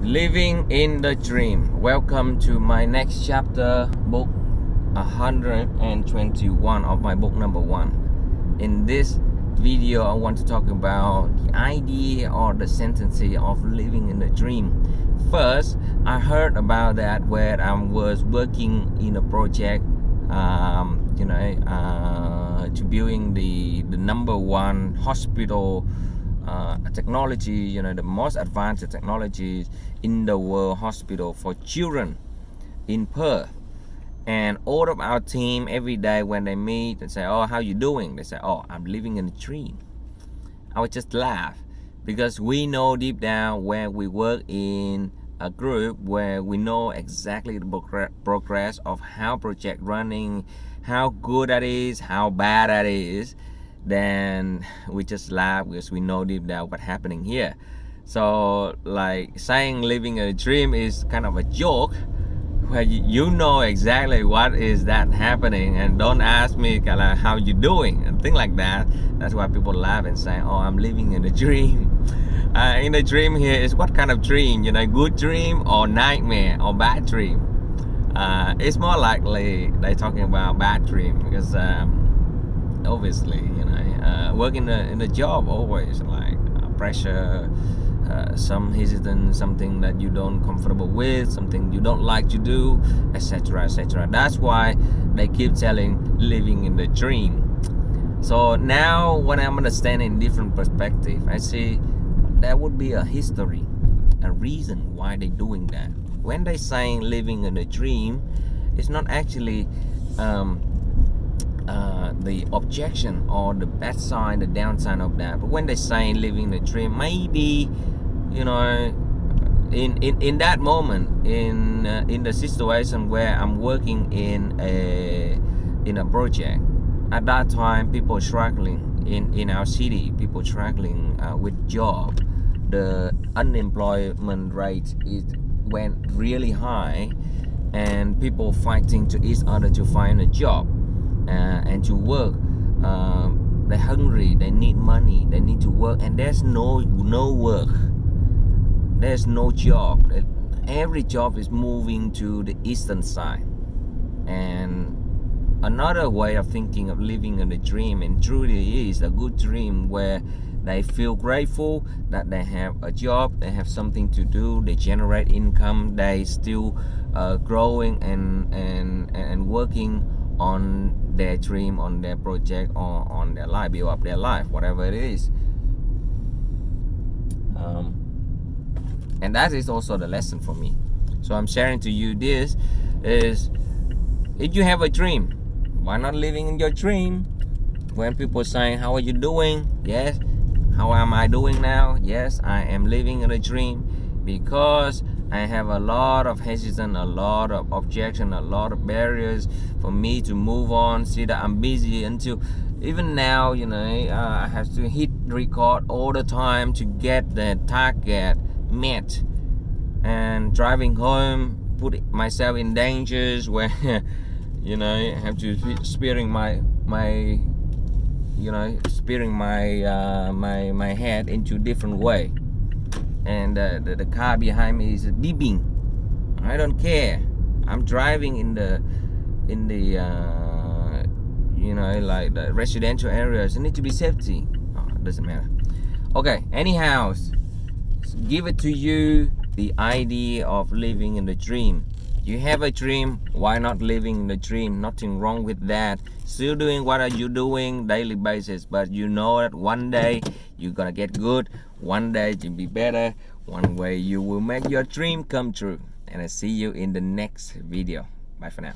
Living in the Dream. Welcome to my next chapter, book 121 of my book number 1. In this video, I want to talk about the idea or the sentence of living in the dream. First, I heard about that where I was working in a project, to building the number 1 hospital technology, the most advanced technologies in the world hospital for children in Perth. And all of our team every day when they meet and say, "Oh, how you doing?" They say, "Oh, I'm living in a dream." I would just laugh because we know deep down where we work in a group where we know exactly the progress of how project running, how good that is, how bad that is. Then we just laugh because we know deep down what's happening here. So like saying living a dream is kind of a joke where you know exactly what is that happening, and don't ask me kind of how you doing and things like that. That's why people laugh and say, "Oh, I'm living in a dream." In a dream here is what kind of dream, good dream or nightmare or bad dream. It's more likely they're talking about bad dream because obviously working in the job always like pressure, some hesitant, something that you don't comfortable with, something you don't like to do, etc. That's why they keep telling living in the dream. So now when I'm understanding different perspective, I see there would be a history, a reason why they're doing that. When they saying living in a dream, it's not actually the objection or the bad side, the downside of that. But when they say living the dream, maybe in that moment, in the situation where I'm working in a project, at that time people struggling in our city, people struggling with job. The unemployment rate went really high, and people fighting to each other to find a job. And to work. They're hungry, they need money, they need to work, and there's no work, there's no job. Every job is moving to the eastern side. And another way of thinking of living in a dream, and truly is a good dream, where they feel grateful that they have a job, they have something to do, they generate income, they still growing and working on their dream, on their project, or on their life, build up their life, whatever it is. And that is also the lesson for me. So I'm sharing to you this is, if you have a dream, why not living in your dream? When people saying, "How are you doing?" Yes. How am I doing now? Yes, I am living in a dream, because I have a lot of hesitation, a lot of objection, a lot of barriers for me to move on. See that I'm busy until even now, I have to hit record all the time to get the target met. And driving home, put myself in dangers where, I have to spearing my head into different way. And the car behind me is beeping. I don't care. I'm driving in the like the residential areas. It need to be safety. It doesn't matter. Okay. Anyhow, give it to you the idea of living in the dream. You have a dream. Why not living in the dream? Nothing wrong with that. Still doing what are you doing daily basis, but you know that one day you're gonna get good. One day you'll be better. One way you will make your dream come true. And I see you in the next video. Bye for now.